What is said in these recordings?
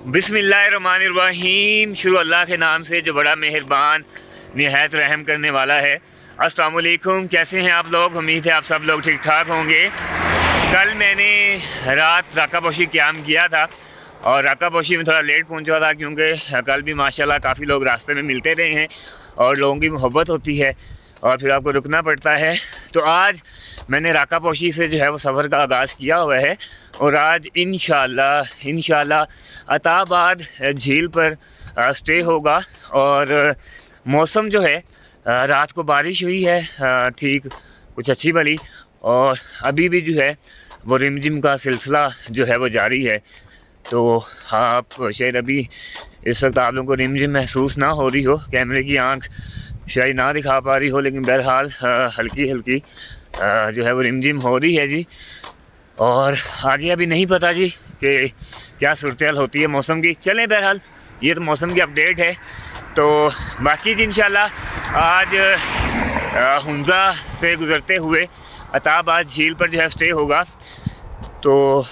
बिस्मिल्लाहिर्रहमानिर्रहीम। शुरू अल्लाह के नाम से जो बड़ा मेहरबान निहायत रहम करने वाला है। अस्सलाम वालेकुम, कैसे हैं आप लोग? उम्मीद है आप सब लोग ठीक ठाक होंगे। कल मैंने रात राका पोशी क़याम किया था और राका पोशी में थोड़ा लेट पहुंचा था क्योंकि कल भी माशाल्लाह काफ़ी लोग रास्ते में मिलते रहे हैं और लोगों की मोहब्बत होती है और फिर आपको रुकना पड़ता है। तो आज मैंने राका पोशी से जो है वो सफ़र का आगाज़ किया हुआ है और आज इंशाल्लाह अताबाद झील पर स्टे होगा। और मौसम जो है रात को बारिश हुई है ठीक कुछ अच्छी भली, और अभी भी जो है वो रिमझिम का सिलसिला जो है वो जारी है। तो आप शायद अभी इस वक्त आप लोगों को रिमझिम महसूस ना हो रही हो, कैमरे की आंख शायद ना दिखा पा रही हो, लेकिन बहरहाल हल्की हल्की जो है वो रिमझिम हो रही है जी। और आगे अभी नहीं पता जी कि क्या सूरत होती है मौसम की। चलें, बहरहाल ये तो मौसम की अपडेट है। तो बाकी जी इंशाल्लाह आज हुंजा से गुज़रते हुए अताबाद झील पर जो है स्टे होगा। तो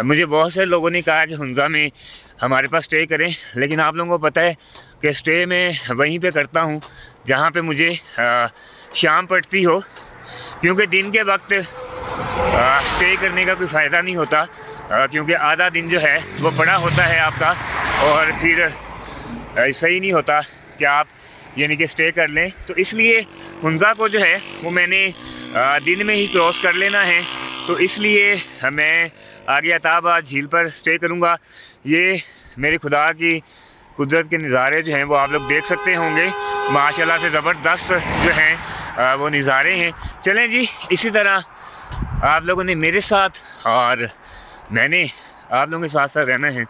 मुझे बहुत से लोगों ने कहा कि हुंजा में हमारे पास स्टे करें, लेकिन आप लोगों को पता है कि स्टे मैं वहीं पे करता हूँ जहाँ पे मुझे शाम पड़ती हो, क्योंकि दिन के वक्त स्टे करने का कोई फ़ायदा नहीं होता, क्योंकि आधा दिन जो है वो पड़ा होता है आपका और फिर सही नहीं होता कि आप यानी कि स्टे कर लें। तो इसलिए हुंजा को जो है वो मैंने दिन में ही क्रॉस कर लेना है। तो इसलिए मैं आगे अताबाद झील पर स्टे करूँगा। ये मेरे खुदा की कुदरत के नज़ारे जो हैं वो आप लोग देख सकते होंगे, माशाल्लाह से ज़बरदस्त जो हैं वो नज़ारे हैं। चलें जी, इसी तरह आप लोगों ने मेरे साथ और मैंने आप लोगों के साथ साथ रहना है।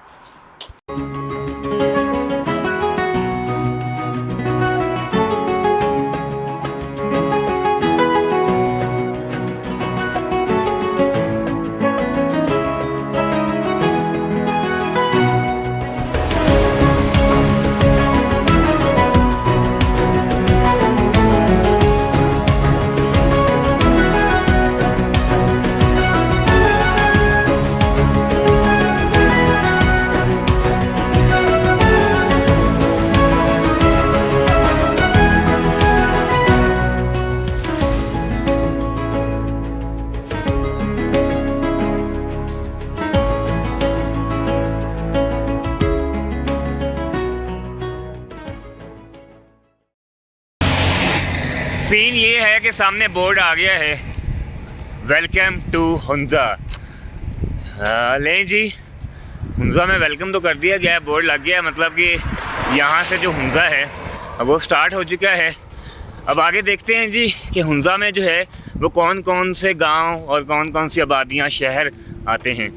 सीन ये है कि सामने बोर्ड आ गया है, वेलकम टू हुंजा। लें जी, हुंजा में वेलकम तो कर दिया गया है, बोर्ड लग गया है, मतलब कि यहाँ से जो हुंजा है वो स्टार्ट हो चुका है। अब आगे देखते हैं जी कि हुंजा में जो है वो कौन कौन से गांव और कौन कौन सी आबादियाँ शहर आते हैं।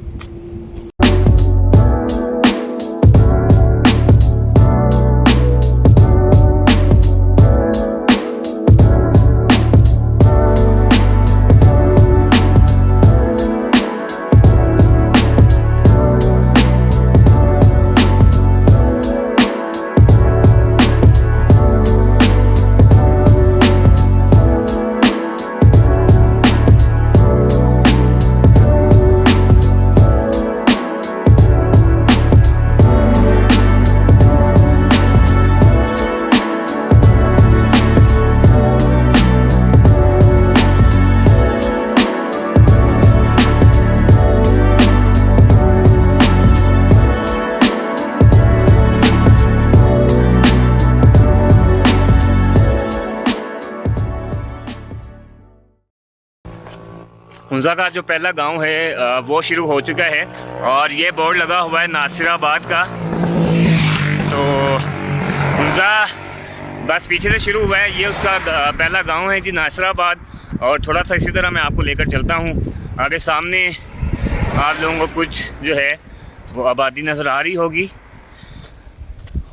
हुंजा का जो पहला गांव है वो शुरू हो चुका है और ये बोर्ड लगा हुआ है नासिराबाद का। तो हुंजा बस पीछे से शुरू हुआ है, ये उसका पहला गांव है जी, नासिराबाद। और थोड़ा सा इसी तरह मैं आपको लेकर चलता हूँ आगे। सामने आप लोगों को कुछ जो है वो आबादी नज़र आ रही होगी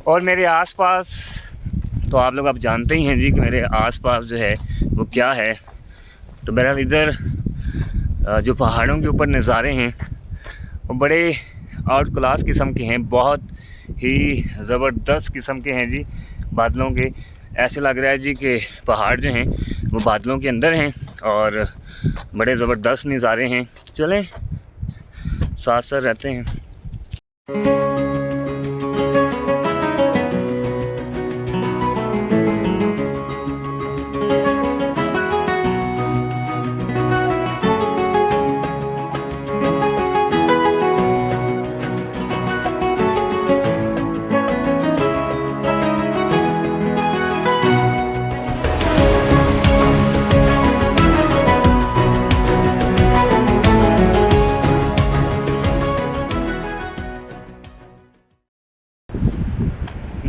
और मेरे आसपास तो आप लोग अब जानते ही हैं जी कि मेरे आसपास जो है वो क्या है। तो बहरहाल इधर जो पहाड़ों के ऊपर नज़ारे हैं वो बड़े आउट क्लास किस्म के हैं, बहुत ही ज़बरदस्त किस्म के हैं जी। बादलों के ऐसे लग रहा है जी कि पहाड़ जो हैं वो बादलों के अंदर हैं और बड़े ज़बरदस्त नज़ारे हैं। चलें साथ साथ रहते हैं।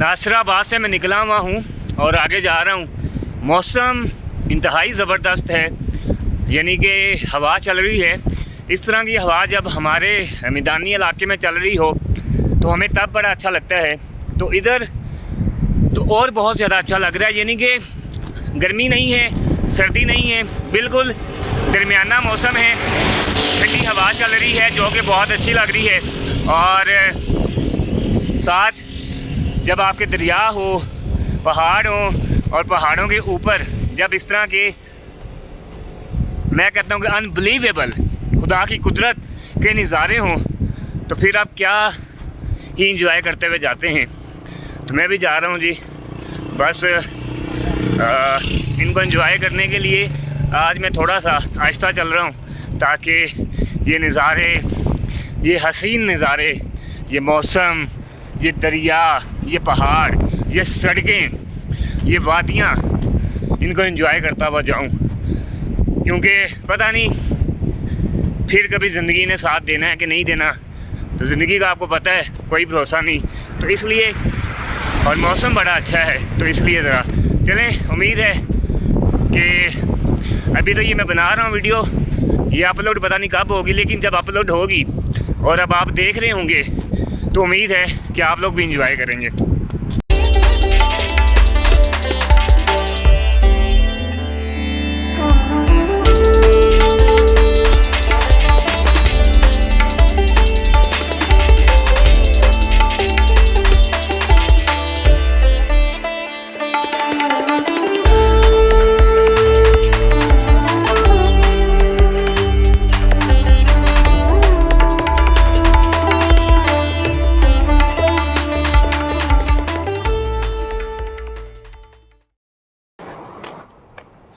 नासिराबाद से मैं निकला हुआ हूँ और आगे जा रहा हूँ। मौसम इंतहाई ज़बरदस्त है, यानी कि हवा चल रही है। इस तरह की हवा जब हमारे मैदानी इलाके में चल रही हो तो हमें तब बड़ा अच्छा लगता है। तो इधर तो और बहुत ज़्यादा अच्छा लग रहा है, यानी कि गर्मी नहीं है, सर्दी नहीं है, बिल्कुल दरमियाना मौसम है। ठंडी हवा चल रही है जो कि बहुत अच्छी लग रही है। और साथ जब आपके दरिया हो, पहाड़ हो और पहाड़ों के ऊपर जब इस तरह के, मैं कहता हूँ कि अनबिलीवेबल खुदा की कुदरत के नज़ारे हों, तो फिर आप क्या ही इंजॉय करते हुए जाते हैं। तो मैं भी जा रहा हूँ जी, बस इनको एंजॉय करने के लिए आज मैं थोड़ा सा आहिस्ता चल रहा हूँ, ताकि ये नज़ारे, ये हसीन नज़ारे, ये मौसम, ये दरिया, ये पहाड़, ये सड़कें, ये वादियाँ, इनको एंजॉय करता हुआ जाऊँ। क्योंकि पता नहीं फिर कभी ज़िंदगी ने साथ देना है कि नहीं देना, तो ज़िंदगी का आपको पता है कोई भरोसा नहीं। तो इसलिए, और मौसम बड़ा अच्छा है, तो इसलिए ज़रा चलें। उम्मीद है कि अभी तो ये मैं बना रहा हूँ वीडियो, ये अपलोड पता नहीं कब होगी, लेकिन जब अपलोड होगी और अब आप देख रहे होंगे तो उम्मीद है कि आप लोग भी इंजॉय करेंगे।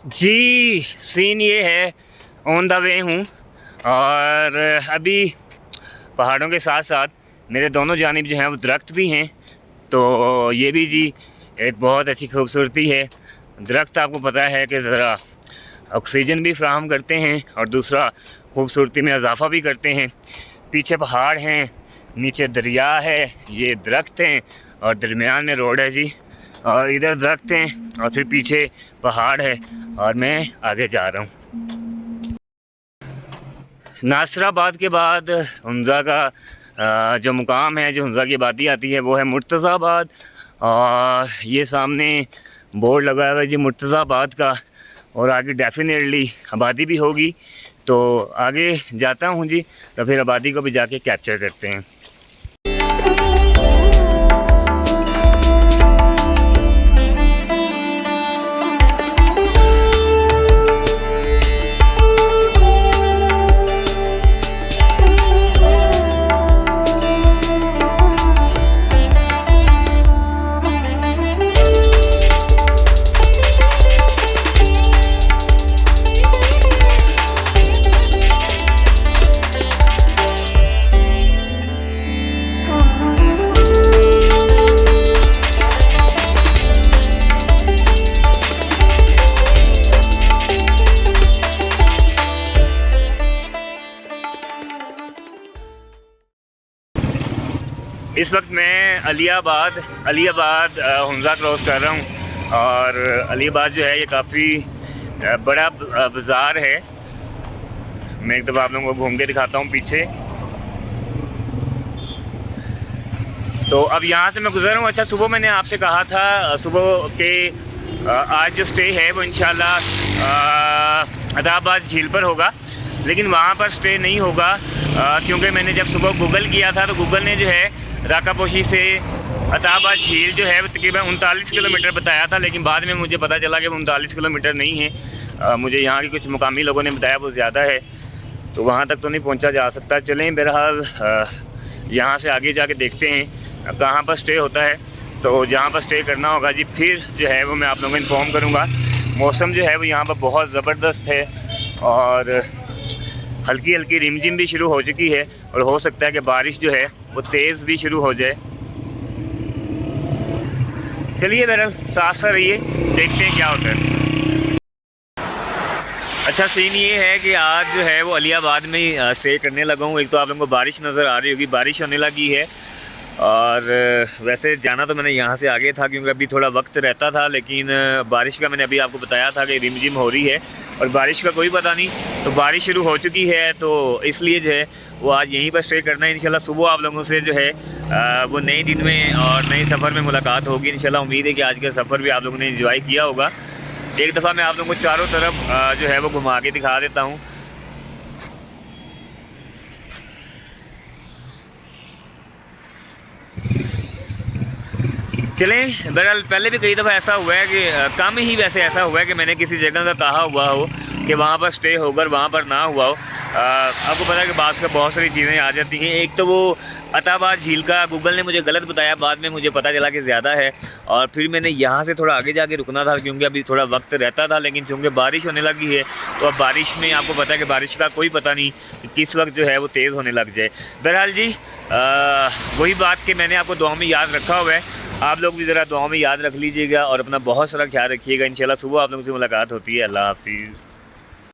जी, सीन ये है, ऑन द वे हूँ और अभी पहाड़ों के साथ साथ मेरे दोनों जानिब जो हैं वो दरख्त भी हैं। तो ये भी जी एक बहुत अच्छी खूबसूरती है। दरख्त आपको पता है कि ज़रा ऑक्सीजन भी फ्राहम करते हैं और दूसरा खूबसूरती में इजाफ़ा भी करते हैं। पीछे पहाड़ हैं, नीचे दरिया है, ये दरख्त हैं और दरमियान में रोड है जी, और इधर दरख्त हैं और फिर पीछे पहाड़ है और मैं आगे जा रहा हूँ। नासिराबाद के बाद हुंज़ा का जो मुकाम है, जो हुंज़ा की आबादी आती है, वो है मुर्तज़ाबाद। और ये सामने बोर्ड लगा हुआ है जी मुर्तज़ाबाद का, और आगे डेफिनेटली आबादी भी होगी। तो आगे जाता हूँ जी, तो फिर आबादी को भी जाके कैप्चर करते हैं। इस वक्त मैं अलियाबाद हुंज़ा क्रॉस कर रहा हूँ। और अलियाबाद जो है ये काफ़ी बड़ा बाज़ार है। मैं एक दफ़ा आप लोगों को घूम के दिखाता हूँ पीछे। तो अब यहाँ से मैं गुज़र रहा हूँ। अच्छा, सुबह मैंने आपसे कहा था सुबह के आज जो स्टे है वो इंशाल्लाह अदाबाद झील पर होगा, लेकिन वहाँ पर स्टे नहीं होगा क्योंकि मैंने जब सुबह गूगल किया था तो गूगल ने जो है राकापोशी से अताबाद झील जो है वो तकरीबन 39 किलोमीटर बताया था, लेकिन बाद में मुझे पता चला कि वो 39 किलोमीटर नहीं है। मुझे यहाँ के कुछ मुकामी लोगों ने बताया वो ज़्यादा है, तो वहाँ तक तो नहीं पहुँचा जा सकता। चलें, बहरहाल यहाँ से आगे जाके देखते हैं कहाँ पर स्टे होता है। तो जहाँ पर स्टे करना होगा जी, फिर जो है वो मैं आप लोगों को इन्फॉर्म करूँगा। मौसम जो है वो यहाँ पर बहुत ज़बरदस्त है और हल्की हल्की रिमझिम भी शुरू हो चुकी है, और हो सकता है कि बारिश जो है वो तेज़ भी शुरू हो जाए। चलिए बहरहाल साथ साथ रहिए, देखते हैं क्या होता है। अच्छा, सीन ये है कि आज जो है वो अलियाबाद में ही स्टे करने लगा हूँ। एक तो आप लोगों को बारिश नज़र आ रही होगी, बारिश होने लगी है और वैसे जाना तो मैंने यहाँ से आगे था क्योंकि अभी थोड़ा वक्त रहता था, लेकिन बारिश का मैंने अभी आपको बताया था कि रिमझिम हो रही है और बारिश का कोई पता नहीं। तो बारिश शुरू हो चुकी है, तो इसलिए जो है वो आज यहीं पर स्टे करना है। इंशाल्लाह सुबह आप लोगों से जो है वो नए दिन में और नए सफ़र में मुलाकात होगी इंशाल्लाह। उम्मीद है कि आज का सफ़र भी आप लोगों ने एंजॉय किया होगा। एक दफ़ा मैं आप लोगों को चारों तरफ जो है वो घुमा के दिखा देता हूँ। चलें, बहरहाल पहले भी कई दफ़ा ऐसा हुआ है कि कम ही वैसे ऐसा हुआ है कि मैंने किसी जगह का कहा हुआ हो कि वहाँ पर स्टे होकर वहाँ पर ना हुआ हो। आपको पता है कि बास का बहुत सारी चीज़ें आ जाती हैं। एक तो वो अताबाद झील का गूगल ने मुझे गलत बताया, बाद में मुझे पता चला कि ज़्यादा है, और फिर मैंने यहाँ से थोड़ा आगे जाके रुकना था क्योंकि अभी थोड़ा वक्त रहता था। लेकिन चूँकि बारिश होने लगी है तो अब बारिश में आपको पता है कि बारिश का कोई पता नहीं कि किस वक्त जो है वो तेज़ होने लग जाए। बहरहाल जी वही बात कि मैंने आपको दुआ में याद रखा हुआ है, आप लोग भी ज़रा दुआ में याद रख लीजिएगा और अपना बहुत सारा ख्याल रखिएगा। इंशाल्लाह सुबह आप लोगों से मुलाकात होती है। अल्लाह हाफिज़।